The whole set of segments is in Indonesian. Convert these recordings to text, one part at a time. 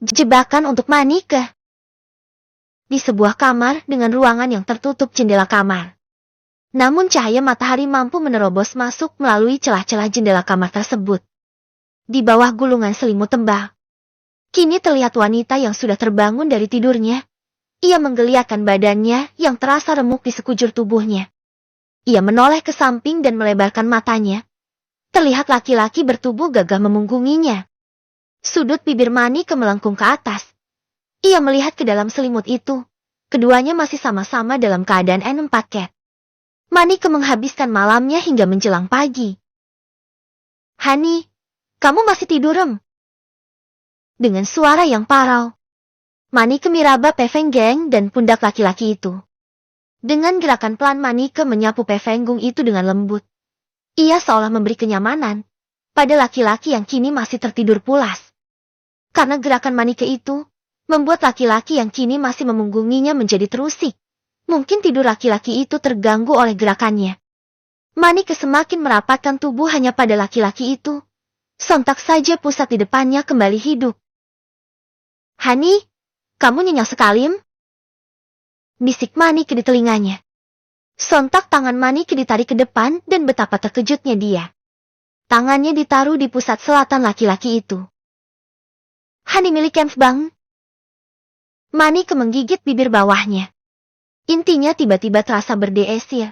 Jebakan untuk Manike. Di sebuah kamar dengan ruangan yang tertutup jendela kamar. Namun cahaya matahari mampu menerobos masuk melalui celah-celah jendela kamar tersebut. Di bawah gulungan selimut tembak, kini terlihat wanita yang sudah terbangun dari tidurnya. Ia menggeliatkan badannya yang terasa remuk di sekujur tubuhnya. Ia menoleh ke samping dan melebarkan matanya. Terlihat laki-laki bertubuh gagah memunggunginya. Sudut bibir Manike melengkung ke atas. Ia melihat ke dalam selimut itu. Keduanya masih sama-sama dalam keadaan N4 Manike menghabiskan malamnya hingga menjelang pagi. "Hani, kamu masih tidur, Rem?" Dengan suara yang parau, Manike meraba Pefenggeng dan pundak laki-laki itu. Dengan gerakan pelan Manike menyapu Pefenggung itu dengan lembut. Ia seolah memberi kenyamanan pada laki-laki yang kini masih tertidur pulas. Karena gerakan Manike itu, membuat laki-laki yang kini masih memunggunginya menjadi terusik. Mungkin tidur laki-laki itu terganggu oleh gerakannya. Manike semakin merapatkan tubuh hanya pada laki-laki itu. Sontak saja pusat di depannya kembali hidup. "Hani, kamu nyenyak sekali, bisik Manike di telinganya. Sontak tangan Manike ditarik ke depan dan betapa terkejutnya dia. Tangannya ditaruh di pusat selatan laki-laki itu. "Hani milik Bang." Manike menggigit bibir bawahnya. Intinya tiba-tiba terasa berdesir,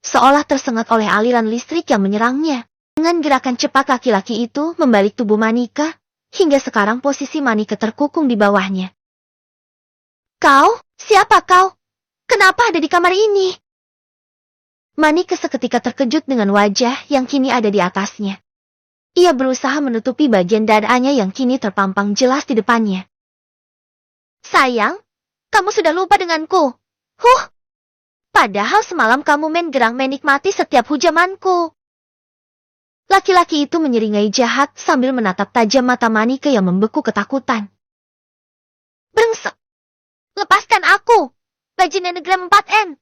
seolah tersengat oleh aliran listrik yang menyerangnya. Dengan gerakan cepat laki-laki itu membalik tubuh Manike, hingga sekarang posisi Manike terkukung di bawahnya. "Kau? Siapa kau? Kenapa ada di kamar ini?" Manike seketika terkejut dengan wajah yang kini ada di atasnya. Ia berusaha menutupi bagian dadanya yang kini terpampang jelas di depannya. "Sayang, kamu sudah lupa denganku. Padahal semalam kamu main gerang menikmati setiap hujamanku." Laki-laki itu menyeringai jahat sambil menatap tajam mata Manike yang membeku ketakutan. "Brengsek! Lepaskan aku, bajingan Negram 4N.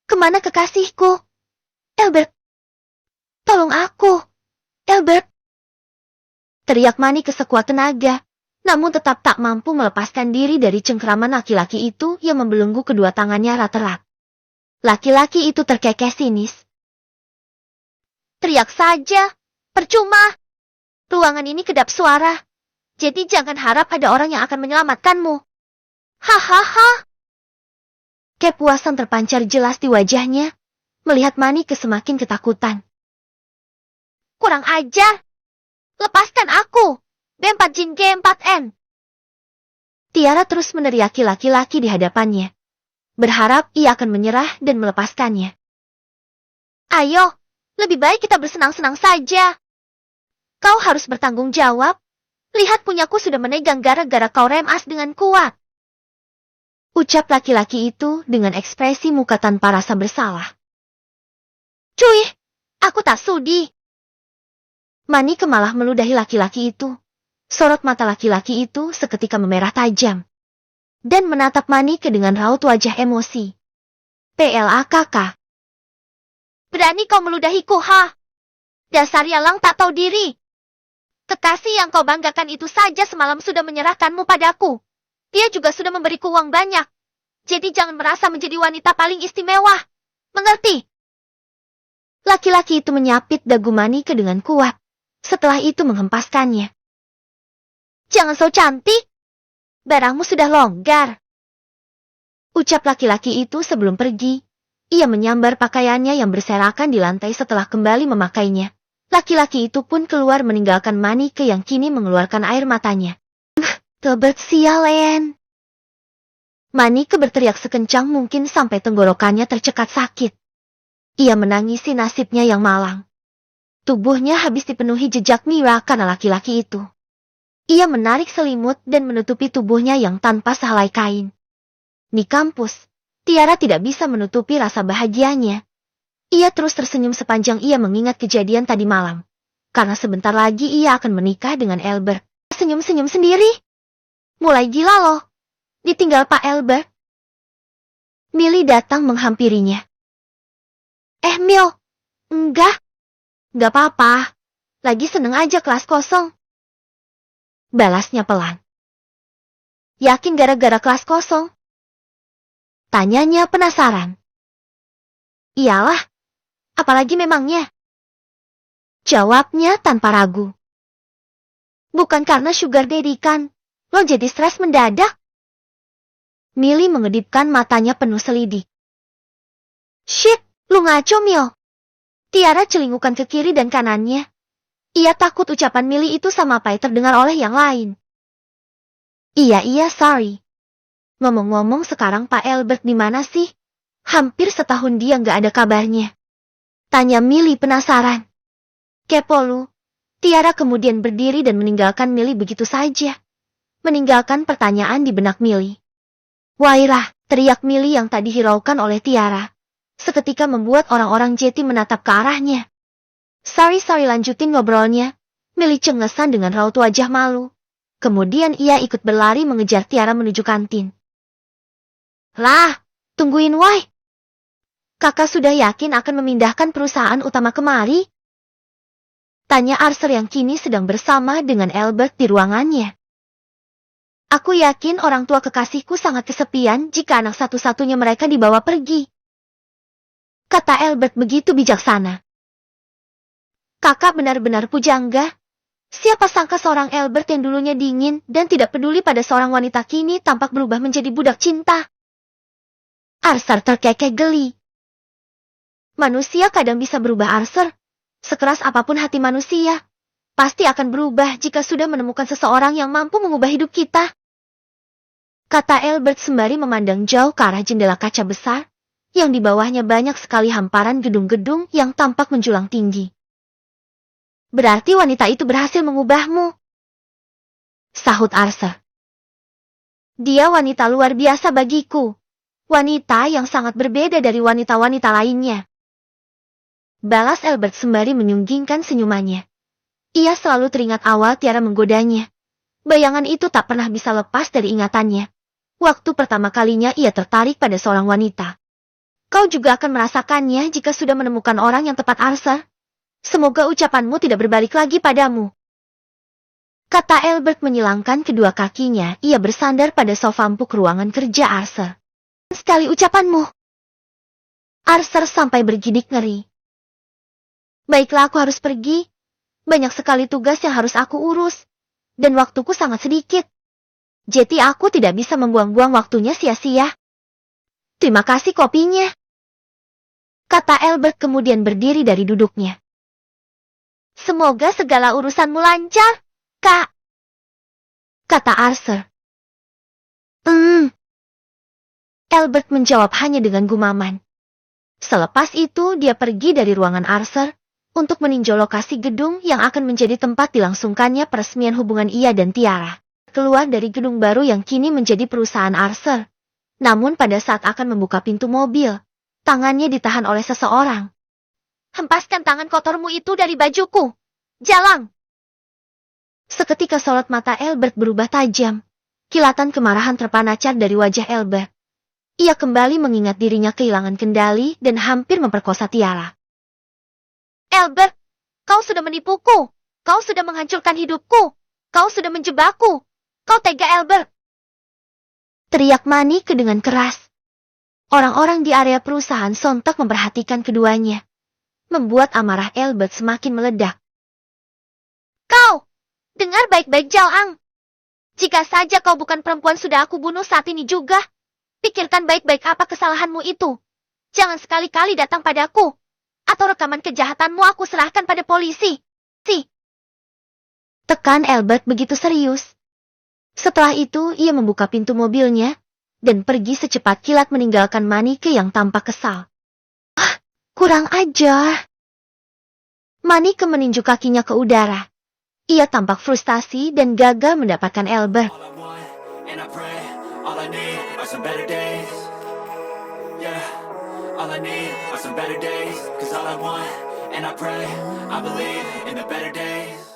Kemana kekasihku? Albert! Tolong aku, Albert!" Teriak Manike sekuat tenaga, namun tetap tak mampu melepaskan diri dari cengkeraman laki-laki itu yang membelenggu kedua tangannya erat-erat. Laki-laki itu terkekeh sinis. "Teriak saja, percuma. Ruangan ini kedap suara, jadi jangan harap ada orang yang akan menyelamatkanmu. Hahaha." Kepuasan terpancar jelas di wajahnya, melihat Manike semakin ketakutan. "Kurang ajar! Lepaskan aku, B4 Jin G4N!" Tiara terus meneriaki laki-laki di hadapannya, berharap ia akan menyerah dan melepaskannya. "Ayo, lebih baik kita bersenang-senang saja. Kau harus bertanggung jawab. Lihat punyaku sudah menegang gara-gara kau remas dengan kuat." Ucap laki-laki itu dengan ekspresi muka tanpa rasa bersalah. "Cuy, aku tak sudi." Manike malah meludahi laki-laki itu. Sorot mata laki-laki itu seketika memerah tajam. Dan menatap Manike dengan raut wajah emosi. "PLAKK. Berani kau meludahiku, ha? Dasar yalang tak tahu diri. Kekasih yang kau banggakan itu saja semalam sudah menyerahkanmu padaku. Dia juga sudah memberiku uang banyak. Jadi jangan merasa menjadi wanita paling istimewa. Mengerti?" Laki-laki itu menyapit dagu Manike dengan kuat. Setelah itu menghempaskannya. "Jangan so cantik. Barangmu sudah longgar." Ucap laki-laki itu sebelum pergi. Ia menyambar pakaiannya yang berserakan di lantai setelah kembali memakainya. Laki-laki itu pun keluar meninggalkan Manike yang kini mengeluarkan air matanya. "Tebet sialen." Manike berteriak sekencang mungkin sampai tenggorokannya tercekat sakit. Ia menangisi nasibnya yang malang. Tubuhnya habis dipenuhi jejak Mira karena laki-laki itu. Ia menarik selimut dan menutupi tubuhnya yang tanpa sehelai kain. Di kampus, Tiara tidak bisa menutupi rasa bahagianya. Ia terus tersenyum sepanjang ia mengingat kejadian tadi malam. Karena sebentar lagi ia akan menikah dengan Albert. Senyum-senyum sendiri. Mulai gila loh. Ditinggal Pak Albert. Millie datang menghampirinya. Mil, enggak. Enggak apa-apa. Lagi seneng aja kelas kosong. Balasnya pelan. Yakin gara-gara kelas kosong? Tanyanya penasaran. Iyalah, apalagi memangnya? Jawabnya tanpa ragu. Bukan karena sugar daddy kan, lo jadi stres mendadak? Millie mengedipkan matanya penuh selidik. Shit, lu ngaco Mil. Tiara celingukan ke kiri dan kanannya. Ia takut ucapan Millie itu sampai terdengar oleh yang lain. Iya, sorry. Ngomong-ngomong sekarang Pak Albert di mana sih? Hampir setahun dia nggak ada kabarnya. Tanya Millie penasaran. Kepo lu. Tiara kemudian berdiri dan meninggalkan Millie begitu saja. Meninggalkan pertanyaan di benak Millie. Wairah, teriak Millie yang tadi hiraukan oleh Tiara. Seketika membuat orang-orang Jeti menatap ke arahnya. Sorry, lanjutin ngobrolnya. Millie cengesan dengan raut wajah malu. Kemudian ia ikut berlari mengejar Tiara menuju kantin. Lah, tungguin why. Kakak sudah yakin akan memindahkan perusahaan utama kemari? Tanya Arthur yang kini sedang bersama dengan Albert di ruangannya. Aku yakin orang tua kekasihku sangat kesepian jika anak satu-satunya mereka dibawa pergi. Kata Albert begitu bijaksana. Kakak benar-benar pujangga. Siapa sangka seorang Albert yang dulunya dingin dan tidak peduli pada seorang wanita kini tampak berubah menjadi budak cinta. Arthur terkekeh geli. Manusia kadang bisa berubah Arthur. Sekeras apapun hati manusia, pasti akan berubah jika sudah menemukan seseorang yang mampu mengubah hidup kita. Kata Albert sembari memandang jauh ke arah jendela kaca besar, yang di bawahnya banyak sekali hamparan gedung-gedung yang tampak menjulang tinggi. Berarti wanita itu berhasil mengubahmu. Sahut Arthur. Dia wanita luar biasa bagiku. Wanita yang sangat berbeda dari wanita-wanita lainnya. Balas Albert sembari menyunggingkan senyumannya. Ia selalu teringat awal Tiara menggodanya. Bayangan itu tak pernah bisa lepas dari ingatannya. Waktu pertama kalinya ia tertarik pada seorang wanita. Kau juga akan merasakannya jika sudah menemukan orang yang tepat Arthur. Semoga ucapanmu tidak berbalik lagi padamu. Kata Albert menyilangkan kedua kakinya, ia bersandar pada sofa empuk ruangan kerja Arthur. Sekali ucapanmu. Arthur sampai bergidik ngeri. Baiklah, aku harus pergi. Banyak sekali tugas yang harus aku urus. Dan waktuku sangat sedikit. Jadi aku tidak bisa membuang-buang waktunya sia-sia. Terima kasih kopinya. Kata Albert kemudian berdiri dari duduknya. Semoga segala urusanmu lancar, Kak. Kata Arthur. Albert menjawab hanya dengan gumaman. Selepas itu dia pergi dari ruangan Arthur untuk meninjau lokasi gedung yang akan menjadi tempat dilangsungkannya peresmian hubungan ia dan Tiara. Keluar dari gedung baru yang kini menjadi perusahaan Arthur. Namun pada saat akan membuka pintu mobil, tangannya ditahan oleh seseorang. Hempaskan tangan kotormu itu dari bajuku. Jalang! Seketika sorot mata Albert berubah tajam. Kilatan kemarahan terpancar dari wajah Albert. Ia kembali mengingat dirinya kehilangan kendali dan hampir memperkosa Tiara. Albert, kau sudah menipuku. Kau sudah menghancurkan hidupku. Kau sudah menjebakku. Kau tega, Albert. Teriak Manike dengan keras. Orang-orang di area perusahaan sontak memperhatikan keduanya. Membuat amarah Albert semakin meledak. Kau, dengar baik-baik Jalang. Jika saja kau bukan perempuan sudah aku bunuh saat ini juga. Pikirkan baik-baik apa kesalahanmu itu. Jangan sekali-kali datang padaku. Atau rekaman kejahatanmu aku serahkan pada polisi. Tekan Albert begitu serius. Setelah itu ia membuka pintu mobilnya dan pergi secepat kilat meninggalkan Manike yang tampak kesal. Kurang ajar. Manike meninju kakinya ke udara. Ia tampak frustasi dan gagal mendapatkan Albert. Some better days, yeah, all I need are some better days, 'cause all I want, and I pray, I believe in the better days.